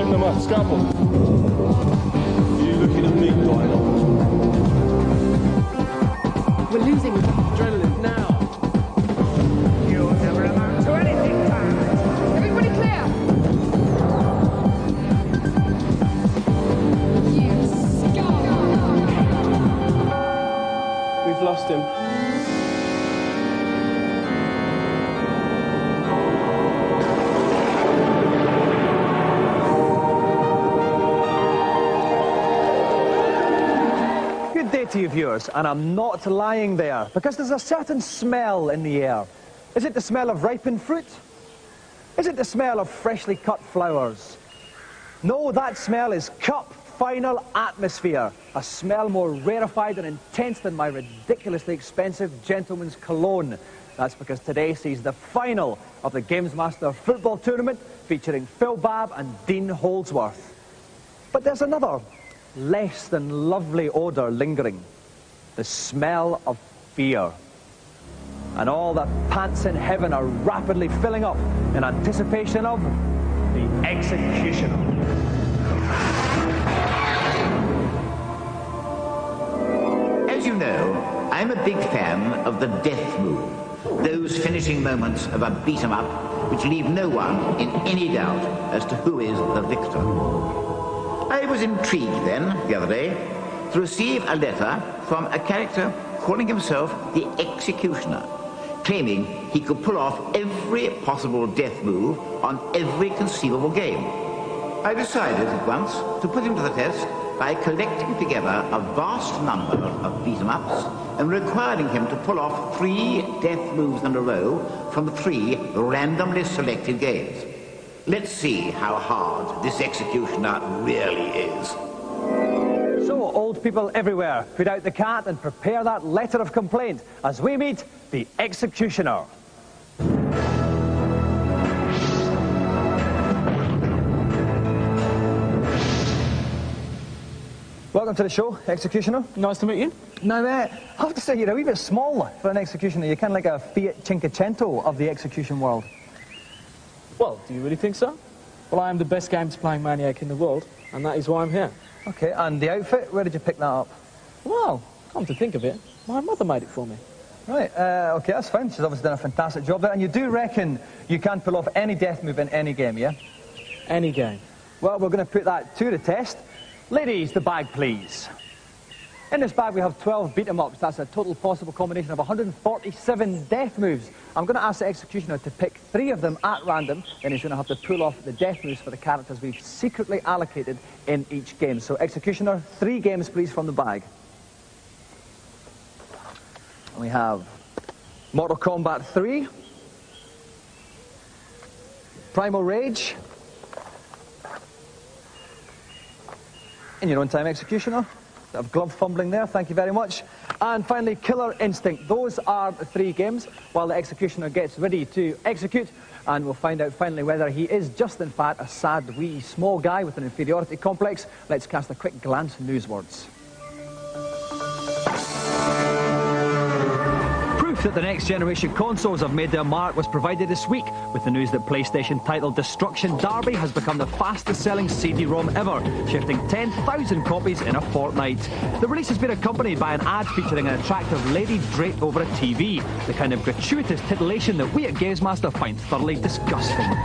Send them a scalpel. You looking at me, Lionel? We're losing adrenaline now. You'll never amount to anything, Babb. Everybody clear! You scum! We've lost him. Good day to you viewers, and I'm not lying there, because there's a certain smell in the air. Is it the smell of ripened fruit? Is it the smell of freshly cut flowers? No, that smell is Cup Final Atmosphere, a smell more rarefied and intense than my ridiculously expensive gentleman's cologne. That's because today sees the final of the GamesMaster football tournament featuring Phil Babb and Dean Holdsworth. But there's another, less than lovely odour lingering, the smell of fear. And all the pants in heaven are rapidly filling up in anticipation of the executioner. As you know, I'm a big fan of the death move, those finishing moments of a beat-em-up which leave no one in any doubt as to who is the victor. I was intrigued then, the other day, to receive a letter from a character calling himself the Executioner, claiming he could pull off every possible death move on every conceivable game. I decided at once to put him to the test by collecting together a vast number of beat-em-ups and requiring him to pull off 3 death moves in a row from the 3 randomly selected games. Let's see how hard this executioner really is. So, old people everywhere, put out the cat and prepare that letter of complaint as we meet the executioner. Welcome to the show, executioner. Nice to meet you. Now, I have to say, you're a wee bit small for an executioner. You're kind of like a Fiat Cinquecento of the execution world. Well, do you really think so? Well, I am the best games-playing maniac in the world, and that is why I'm here. Okay, and the outfit, where did you pick that up? Well, come to think of it, my mother made it for me. Right, okay, that's fine. She's obviously done a fantastic job there. And you do reckon you can pull off any death move in any game, yeah? Any game. Well, we're going to put that to the test. Ladies, the bag, please. In this bag, we have 12 beat-em-ups. That's a total possible combination of 147 death moves. I'm going to ask the executioner to pick 3 of them at random, then he's going to have to pull off the death moves for the characters we've secretly allocated in each game. So, executioner, 3 games, please, from the bag. And we have Mortal Kombat 3, Primal Rage, in your own time, executioner. Bit of glove fumbling there, thank you very much. And finally, Killer Instinct. Those are the 3 games while the executioner gets ready to execute, and we'll find out finally whether he is just in fact a sad wee small guy with an inferiority complex. Let's cast a quick glance newswards. Proof that the next generation consoles have made their mark was provided this week with the news that PlayStation title Destruction Derby has become the fastest selling CD-ROM ever, shifting 10,000 copies in a fortnight. The release has been accompanied by an ad featuring an attractive lady draped over a TV, the kind of gratuitous titillation that we at GamesMaster find thoroughly disgusting.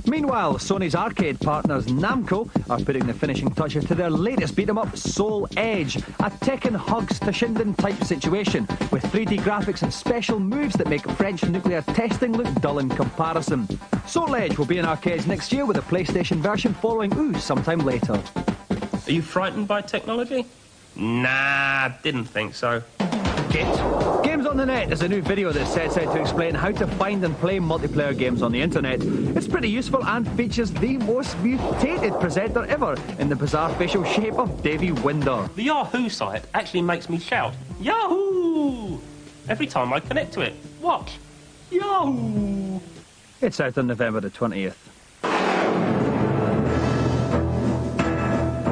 Meanwhile, Sony's arcade partners Namco are putting the finishing touches to their latest beat-em-up, Soul Edge, a Tekken hugs Toshinden type situation with 3D graphics and special moves that make French nuclear testing look dull in comparison. Soul Edge will be in arcades next year with a PlayStation version following sometime later. Are you frightened by technology? Nah, didn't think so. Games on the Net is a new video that sets out to explain how to find and play multiplayer games on the internet. It's pretty useful and features the most mutated presenter ever in the bizarre facial shape of Davey Winder. The Yahoo site actually makes me shout, Yahoo! Every time I connect to it. Watch. Yahoo! It's out on November the 20th.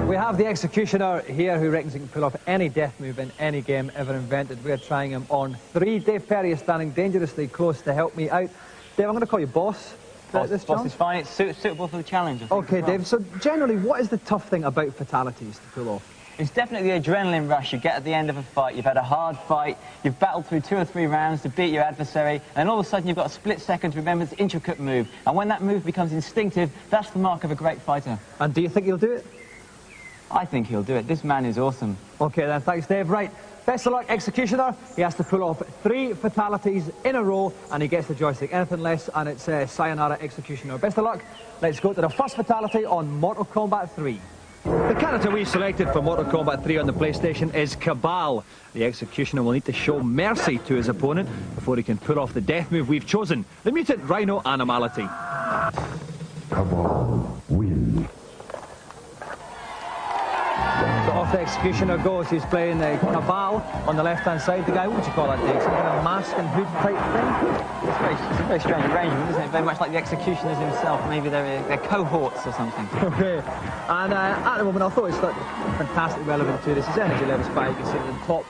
We have the executioner here who reckons he can pull off any death move in any game ever invented. We're trying him on 3. Dave Perry is standing dangerously close to help me out. Dave, I'm going to call you boss. this, Boss John? is fine. It's suitable for the challenge. I think, Okay, as well. Dave, so generally, what is the tough thing about fatalities to pull off? It's definitely the adrenaline rush you get at the end of a fight. You've had a hard fight, you've battled through 2 or 3 rounds to beat your adversary, and all of a sudden you've got a split second to remember this intricate move. And when that move becomes instinctive, that's the mark of a great fighter. And do you think he'll do it? I think he'll do it. This man is awesome. Okay, then, thanks, Dave. Right, best of luck, Executioner. He has to pull off 3 fatalities in a row, and he gets the joystick. Anything less, and it's sayonara, Executioner. Best of luck. Let's go to the first fatality on Mortal Kombat 3. The character we selected for Mortal Kombat 3 on the PlayStation is Cabal. The Executioner will need to show mercy to his opponent before he can pull off the death move we've chosen, the Mutant Rhino Animality. Cabal win. So off the Executioner goes. He's playing Cabal on the left-hand side. The guy, what would you call that, Dave? Some kind of mask and hood type thing? It's a very strange arrangement, isn't it? Very much like the Executioners himself. Maybe they're cohorts or something. Okay. And at the moment, I thought it's fantastically relevant to this. His energy level's 5. You can see it at the top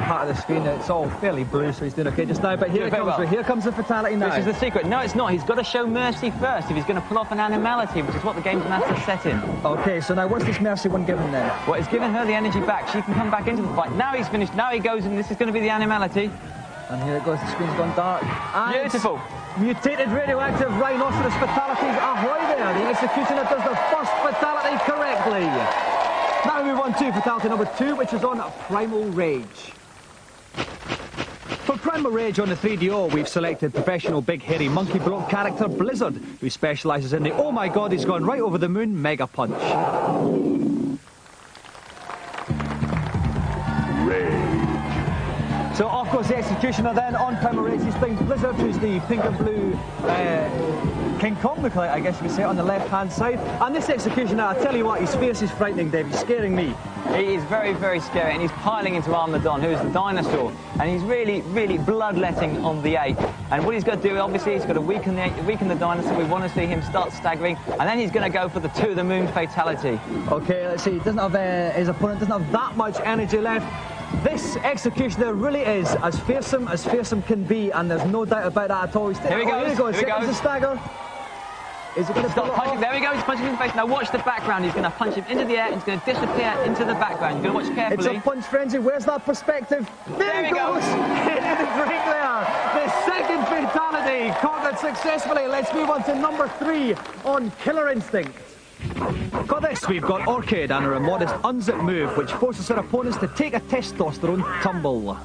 part of the screen. It's all fairly blue, so he's doing okay just now. But here it comes. Well. Here comes the fatality now. Which is the secret. No, it's not. He's got to show mercy first if he's going to pull off an animality, which is what the GamesMaster set in. Okay, so now what's this mercy one given then? Well, it's given her the energy back. She can come back into the fight. Now he's finished. Now he goes, and this is going to be the animality. And here it goes. The screen's gone dark. And beautiful. Mutated radioactive rhinoceros fatalities ahoy there. The Executioner does the first fatality correctly. Now we move on to fatality number 2, which is on Primal Rage. For Primal Rage on the 3DO, we've selected professional big hairy monkey bloke character Blizzard, who specialises in the oh my god, he's gone right over the moon mega punch. So off goes the Executioner then on Primal Rage. He's playing Blizzard, who's the pink and blue King Kong lookalike, I guess you could say, on the left-hand side. And this Executioner, I tell you what, his face is frightening, Dave. He's scaring me. He is very, very scary, and he's piling into Armadon, who is the dinosaur. And he's really, really bloodletting on the ape. And what he's got to do, obviously, he's got to weaken the dinosaur. We want to see him start staggering, and then he's going to go for the to the moon fatality. Okay, let's see. He doesn't have his opponent doesn't have that much energy left. This Executioner really is as fearsome can be, and there's no doubt about that at all. Here he goes. Here he goes. Here he goes. The stagger. Is he going to start punching? There we go. He's punching him in the face. Now watch the background. He's going to punch him into the air, and he's going to disappear into the background. You're going to watch carefully. It's a punch frenzy. Where's that perspective? There he goes. Into the drink there. The second fatality conquered successfully. Let's move on to number 3 on Killer Instinct. For this, we've got Orchid and her immodest unzip move, which forces her opponents to take a testosterone tumble.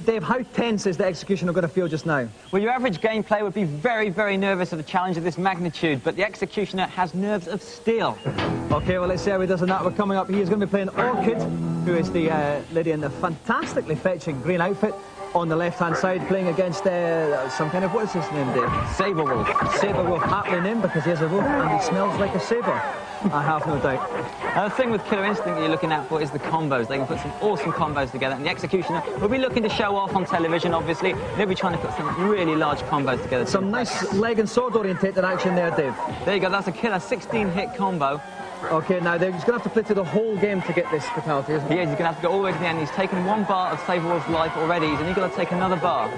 Dave, how tense is the Executioner going to feel just now? Well, your average game player would be very, very nervous of a challenge of this magnitude, but the Executioner has nerves of steel. Okay, well, let's see how he does on that. We're coming up. He is going to be playing Orchid, who is the lady in the fantastically fetching green outfit. On the left-hand side, playing against some kind of, what is his name, Dave? Saberwolf. Saberwolf, aptly named because he has a wolf and he smells like a saber. I have no doubt. Now, the thing with Killer Instinct that you're looking out for is the combos. They can put some awesome combos together, and the Executioner will be looking to show off on television, obviously. They'll be trying to put some really large combos together. Some nice leg and sword orientated action there, Dave. There you go, that's a killer 16-hit combo. Okay, now he's going to have to play through the whole game to get this fatality, isn't he? He is. He's going to have to go all the way to the end. He's taken 1 bar of Saberwolf's life already, and he's got to take another bar.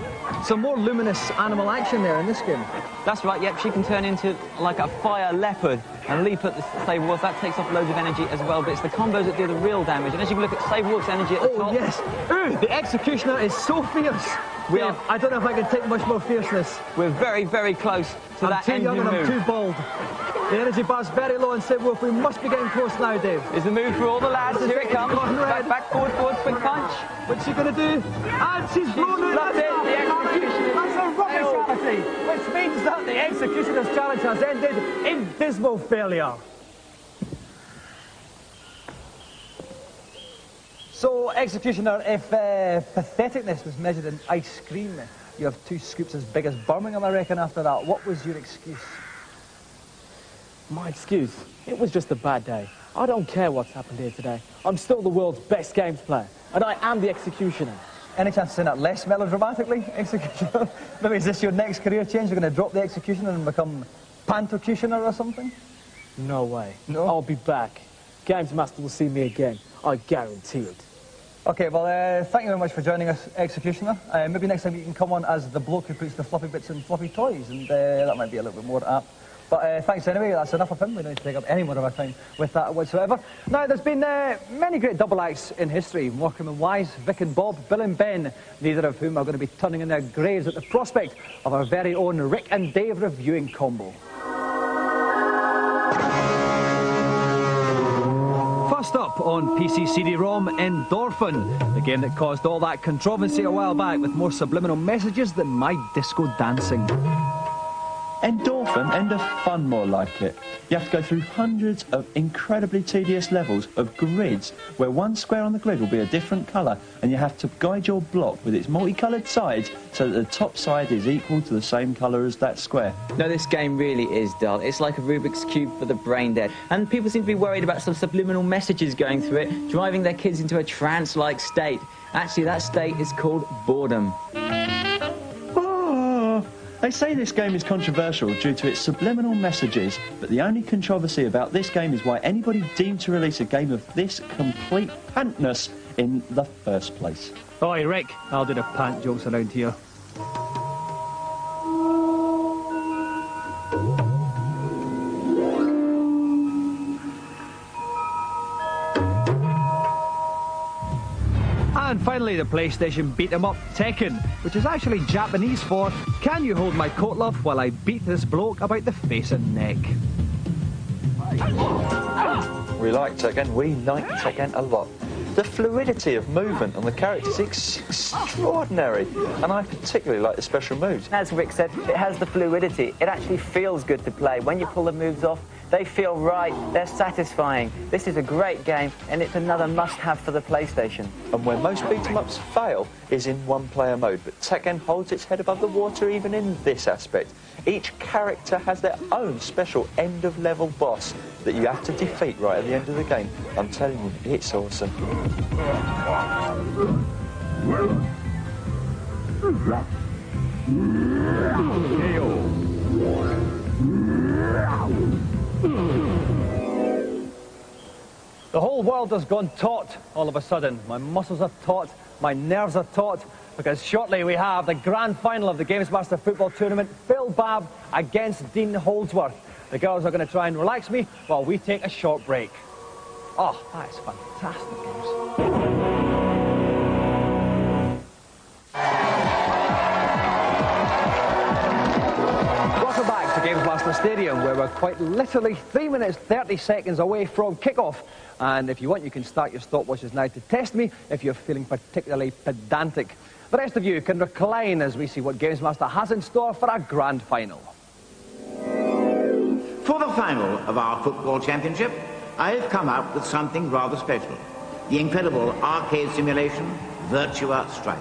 Some more luminous animal action there in this game. That's right, yep, she can turn into like a fire leopard and leap at the Saberwolf. That takes off loads of energy as well, but it's the combos that do the real damage. And as you can look at Saberwolf's energy at the top... Oh, yes. Ooh, the Executioner is so fierce. I don't know if I can take much more fierceness. We're very, very close to that ending move. I'm too bald. The energy bar's very low, and Saberwolf, we must be getting close now, Dave. Is the move for all the lads? Here it comes. Back, forward, quick punch. What's she going to do? And she's blown out. That's a rubbish fatality, which means that the Executioner's challenge has ended in dismal failure. So, Executioner, if patheticness was measured in ice cream, you have 2 scoops as big as Birmingham, I reckon, after that. What was your excuse? My excuse? It was just a bad day. I don't care what's happened here today. I'm still the world's best games player, and I am the Executioner. Any chance of saying that less melodramatically, Executioner? Maybe is this your next career change? You're going to drop the Executioner and become Pantocutioner or something? No way. No? I'll be back. GamesMaster will see me again. I guarantee it. Okay, well, thank you very much for joining us, Executioner. Maybe next time you can come on as the bloke who puts the fluffy bits in fluffy toys, and that might be a little bit more apt. But thanks anyway, that's enough of him. We don't need to take up any more of our time with that whatsoever. Now, there's been many great double acts in history. Morecambe and Wise, Vic and Bob, Bill and Ben, neither of whom are going to be turning in their graves at the prospect of our very own Rick and Dave reviewing combo. First up on PC CD-ROM, Endorphin, the game that caused all that controversy a while back with more subliminal messages than my disco dancing. Endorphin and a fun more like it. You have to go through hundreds of incredibly tedious levels of grids where one square on the grid will be a different colour and you have to guide your block with its multicoloured sides so that the top side is equal to the same colour as that square. No, this game really is dull. It's like a Rubik's Cube for the brain dead. And people seem to be worried about some subliminal messages going through it, driving their kids into a trance-like state. Actually, that state is called boredom. They say this game is controversial due to its subliminal messages, but the only controversy about this game is why anybody deemed to release a game of this complete pantness in the first place. Oi, Rick, I'll do the pant jokes around here. And finally, the PlayStation beat-em-up Tekken, which is actually Japanese for "Can you hold my coat, love, while I beat this bloke about the face and neck?" We like Tekken a lot. The fluidity of movement on the characters is extraordinary, and I particularly like the special moves. As Rick said, it has the fluidity. It actually feels good to play. When you pull the moves off, they feel right, they're satisfying. This is a great game, and it's another must-have for the PlayStation. And where most beat-em-ups fail is in one-player mode, but Tekken holds its head above the water even in this aspect. Each character has their own special end-of-level boss that you have to defeat right at the end of the game. I'm telling you, it's awesome. The whole world has gone taut all of a sudden. My muscles are taut, my nerves are taut, because shortly we have the grand final of the GamesMaster football tournament, Phil Babb against Dean Holdsworth. The girls are going to try and relax me while we take a short break. Oh, that is fantastic, girls. Welcome back to GamesMaster Stadium, where we're quite literally 3 minutes 30 seconds away from kickoff. And if you want, you can start your stopwatches now to test me if you're feeling particularly pedantic. The rest of you can recline as we see what GamesMaster has in store for our grand final. For the final of our football championship, I've come up with something rather special. The incredible arcade simulation, Virtua Striker.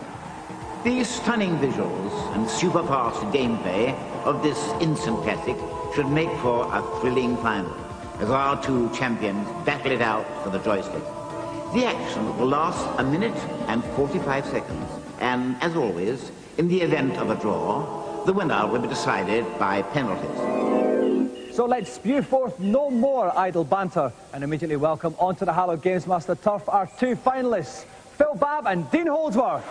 These stunning visuals and super-fast gameplay of this instant classic should make for a thrilling final, as our two champions battle it out for the joystick. The action will last 1 minute and 45 seconds, and as always, in the event of a draw, the winner will be decided by penalties. So let's spew forth no more idle banter and immediately welcome onto the hallowed GamesMaster turf our two finalists, Phil Babb and Dean Holdsworth.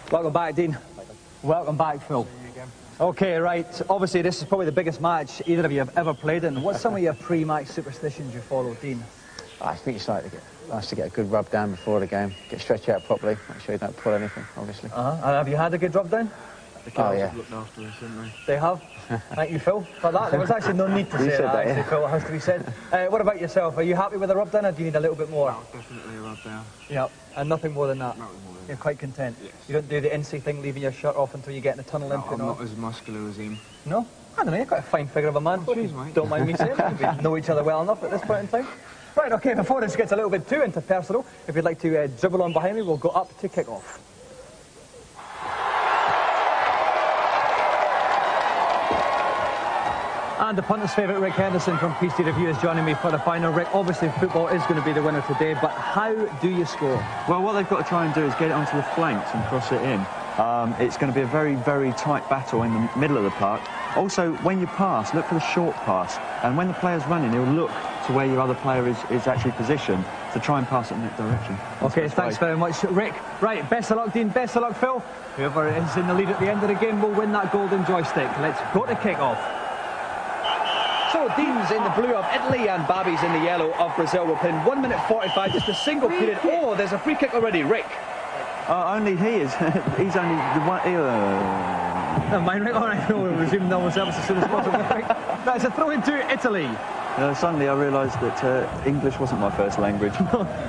Welcome back, Dean. Welcome back, Phil. Okay, right. Obviously, this is probably the biggest match either of you have ever played in. What's some of your pre-match superstitions you follow, Dean? I think it's nice to get a good rub down before the game, get stretched out properly, make sure you don't pull anything, obviously. And have you had a good rub down? The girls have looked after us, haven't they? They have? Thank you, Phil, for that. There was actually no need to say that, actually, Phil, it has to be said. What about yourself? Are you happy with the rub down, or do you need a little bit more? Oh, definitely a rub down. Yeah, and nothing more than that? Nothing more than that. You're quite content? Yes. You don't do the NC thing, leaving your shirt off until you get in the tunnel in? I'm not as muscular as him. No? I don't know, you've got a fine figure of a man. Cheers, mate. Don't mind me saying it. We know each other well enough at this point in time. Right, okay, before this gets a little bit too interpersonal, if you'd like to dribble on behind me, we'll go up to kick off. And the punter's favourite, Rick Henderson from PC Review, is joining me for the final. Rick, obviously football is going to be the winner today, but how do you score? Well, what they've got to try and do is get it onto the flanks and cross it in. It's going to be a very, very tight battle in the middle of the park. Also, when you pass, look for the short pass. And when the player's running, he'll look to where your other player is actually positioned to try and pass it in that direction. OK, thanks very much, Rick. Right, best of luck, Dean, best of luck, Phil. Whoever is in the lead at the end of the game will win that golden joystick. Let's go to kick-off. So Dean's in the blue of Italy and Babby's in the yellow of Brazil. We're playing 1 minute 45, just a single period. Oh, there's a free kick already, Rick. Only he is. He's only the one. Never mind, Rick. All right, we'll resume normal service as soon as possible. Right, it's a throw into Italy. Suddenly I realised that English wasn't my first language.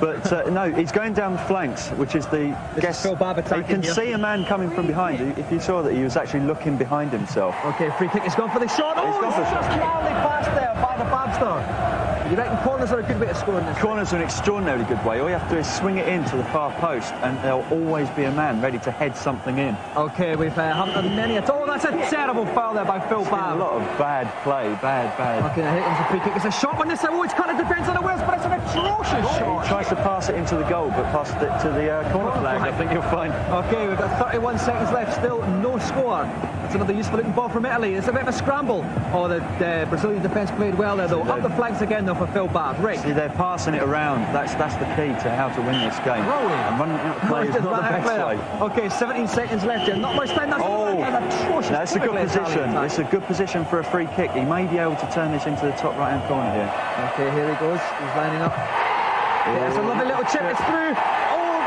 But no, he's going down the flanks, which is the... Phil Babb attacking. You can see a man coming from behind you. If you saw that, he was actually looking behind himself. OK, free kick. He's gone for the shot. Oh, it's just narrowly passed there by the Babster. You reckon corners are a good way to score in this? Corners are an extraordinarily good way. All you have to do is swing it into the far post, and there'll always be a man ready to head something in. OK, we've haven't done many at all. That's a terrible foul there by Phil Babb. A lot of bad play, bad. OK, now here comes the free kick. It's a shot when this. Oh, it's cut. It depends on the wheels, but it's an atrocious shot. He tries to pass it into the goal, but passed it to the corner flag. I think you'll find. OK, we've got 31 seconds left. Still no score. It's another useful-looking ball from Italy. It's a bit of a scramble. Oh, the Brazilian defence played well there, though. Up the flanks again, though, for Phil Babb. Rick. See, they're passing it around. That's the key to how to win this game. And running out of play is not the best way. OK, 17 seconds left here. Not much time. That's a good position. It's a good position for a free kick. He may be able to turn this into the top right-hand corner here. OK, here he goes. He's lining up. Yeah, it's a lovely little chip. It's through. Oh,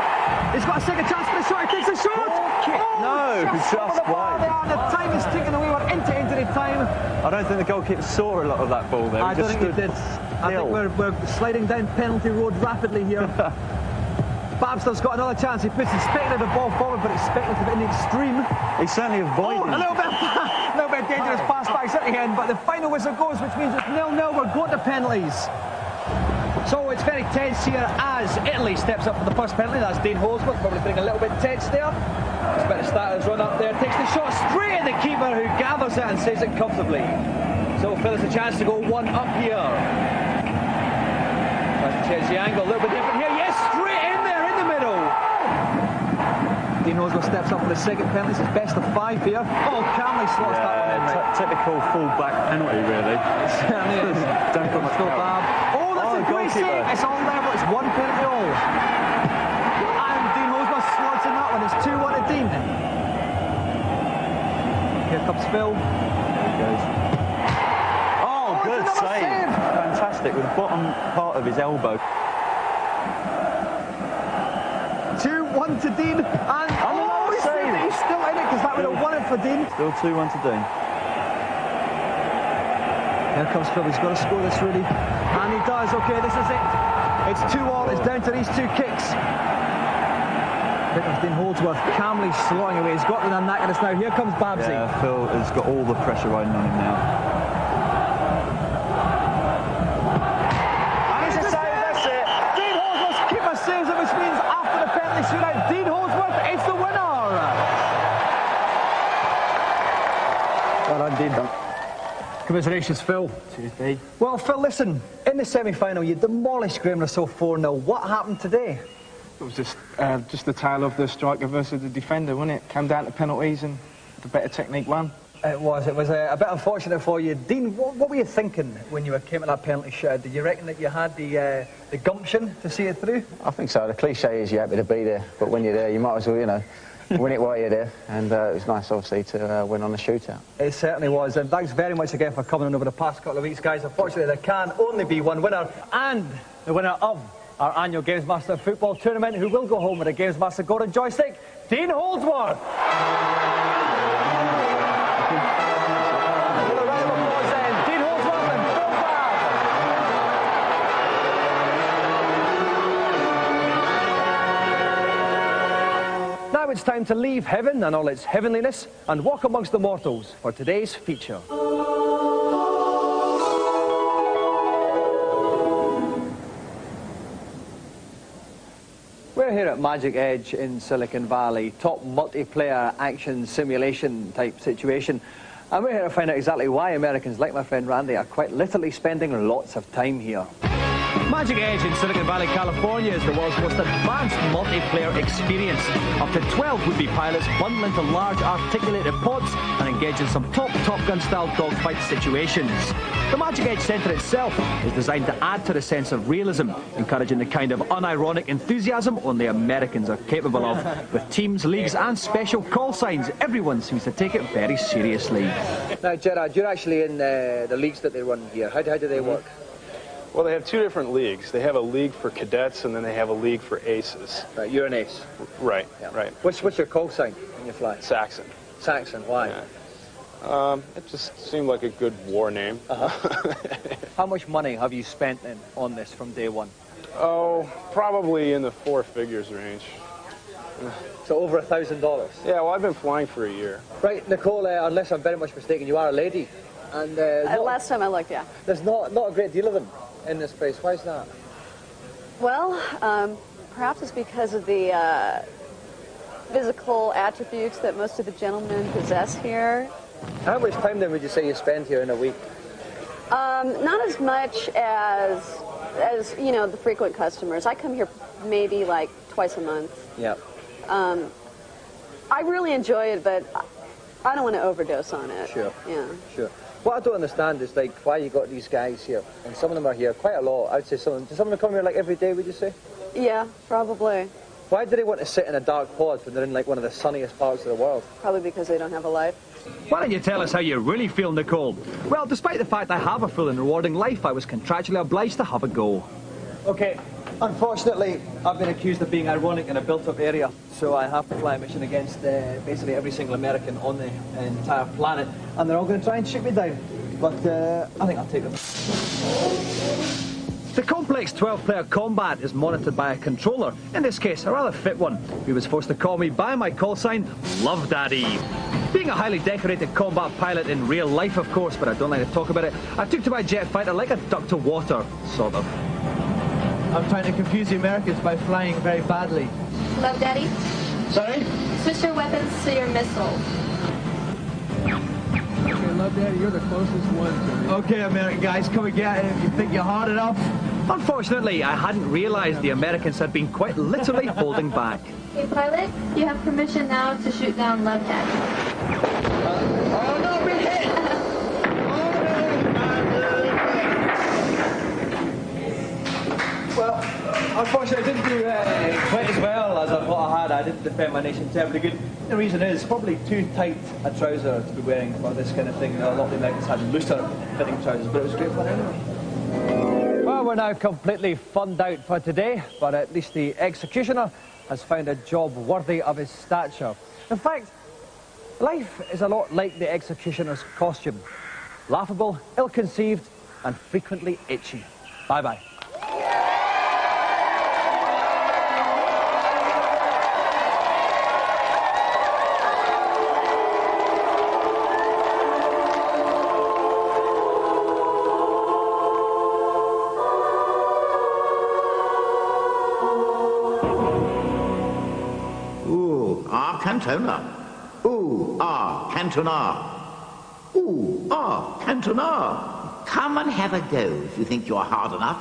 he's got a second chance for the shot. He takes a shot. No, just wide. The time is ticking away. We're into injury time. I don't think the goalkeeper saw a lot of that ball there. I don't think he did. I think we're sliding down penalty road rapidly here. Babster's got another chance. He puts his speculative ball forward, but it's speculative in the extreme. He's certainly avoiding. A little bit dangerous pass back at the end, but the final whistle goes, which means it's 0-0. We're going to penalties. So it's very tense here as Italy steps up for the first penalty. That's Dean Holdsworth, probably feeling a little bit tense there. Expect to start his run up there. Takes the shot straight at the keeper, who gathers it and saves it comfortably. So Phil has a chance to go one up here. Tries to change the angle, a little bit different here. Yes, straight in there in the middle. Dean Holdsworth steps up for the second penalty. It's his best of 5 here. Oh, calmly slots that one in. Typical full-back penalty, really. It certainly is. Don't put much power. Oh, that's a great save. It's all level. It's 1 penalty all. And Dean Holdsworth slots in that one. It's 2-1 to Dean. Here comes Phil. There he goes. Oh, good save. Fantastic, with the bottom part of his elbow. 2-1 to Dean. And he's still in it, because that would have won it for Dean. Still 2-1 to Dean. Here comes Phil. He's got to score this, really. And he does. OK, this is it. It's 2-2. It's down to these 2 kicks. Bit of Dean Holdsworth calmly slotting away. He's got the knack at us now. Here comes Babsy. Yeah, Phil has got all the pressure riding on him now. And it's a save. That's it. Dean Holdsworth's keeper saves it, which means after the penalty shootout, Dean Holdsworth is the winner. Well done, Dean. Commiserations, Phil. Tuesday. Well, Phil, listen, in the semi-final, you demolished Graham Russell 4-0. What happened today? It was just the tale of the striker versus the defender, wasn't it? Came down to penalties and the better technique won. It was a bit unfortunate for you. Dean, what were you thinking when you came at that penalty shot? Did you reckon that you had the gumption to see it through? I think so. The cliche is you're happy to be there, but when you're there, you might as well, win it while you're there. And it was nice, obviously, to win on the shootout. It certainly was. And thanks very much again for coming in over the past couple of weeks, guys. Unfortunately, there can only be one winner. And the winner of our annual GamesMaster football tournament, who will go home with a GamesMaster golden joystick, Dean Holdsworth. Now it's time to leave heaven and all its heavenliness and walk amongst the mortals for today's feature. We're here at Magic Edge in Silicon Valley, top multiplayer action simulation type situation. And we're here to find out exactly why Americans, like my friend Randy, are quite literally spending lots of time here. Magic Edge in Silicon Valley, California is the world's most advanced multiplayer experience. Up to 12 would-be pilots bundle into large articulated pods and engage in some Top Gun-style dogfight situations. The Magic Edge Centre itself is designed to add to the sense of realism, encouraging the kind of unironic enthusiasm only Americans are capable of. With teams, leagues and special call signs, everyone seems to take it very seriously. Now, Gerard, you're actually in the leagues that they run here. How do they work? Well, they have two different leagues. They have a league for cadets, and then they have a league for aces. Right, you're an ace. Right, yeah. Right. What's your call sign when you fly? Saxon. Saxon, why? Yeah. It just seemed like a good war name. How much money have you spent then on this from day one? Oh, probably in the 4 figures range. So over $1,000? Yeah, well, I've been flying for a year. Right, Nicole, unless I'm very much mistaken, you are a lady. And last time I looked, yeah. There's not a great deal of them in this place. Why is that? Well, perhaps it's because of the physical attributes that most of the gentlemen possess here. How much time then would you say you spend here in a week? Not as much as you know, the frequent customers. I come here maybe like twice a month. Yeah. I really enjoy it, but I don't want to overdose on it. Sure. Yeah. Sure. What I don't understand is like why you got these guys here, and some of them are here quite a lot. I'd say some of them come here like every day. Would you say? Yeah, probably. Why do they want to sit in a dark pod when they're in like one of the sunniest parts of the world? Probably because they don't have a life. Why don't you tell us how you really feel, Nicole? Well, despite the fact I have a full and rewarding life, I was contractually obliged to have a go. Okay, unfortunately, I've been accused of being ironic in a built-up area, so I have to fly a mission against basically every single American on the entire planet, and they're all going to try and shoot me down. But I think I'll take them. The complex 12-player combat is monitored by a controller, in this case a rather fit one, who was forced to call me by my call sign, Love Daddy. Being a highly decorated combat pilot in real life, of course, but I don't like to talk about it, I took to my jet fighter like a duck to water, sort of. I'm trying to confuse the Americans by flying very badly. Love Daddy? Sorry? Switch your weapons to your missiles. Okay, Love Daddy, you're the closest one to me. Okay, American guys, come and get it if you think you're hard enough. Unfortunately, I hadn't realised the Americans had been quite literally holding back. Hey, pilot, you have permission now to shoot down Love Daddy. Oh, no, we hit! Well, unfortunately, I didn't do quite as well as I thought I had. I didn't defend my nation terribly good. The reason is probably too tight a trouser to be wearing for this kind of thing. You know, a lot of the Americans had looser fitting trousers, but it was great fun anyway. Well, we're now completely funned out for today, but at least the executioner has found a job worthy of his stature. In fact, life is a lot like the executioner's costume. Laughable, ill-conceived, and frequently itchy. Bye-bye. Cantona. Ooh, ah, Cantona. Ooh, ah, Cantona. Come and have a go if you think you're hard enough.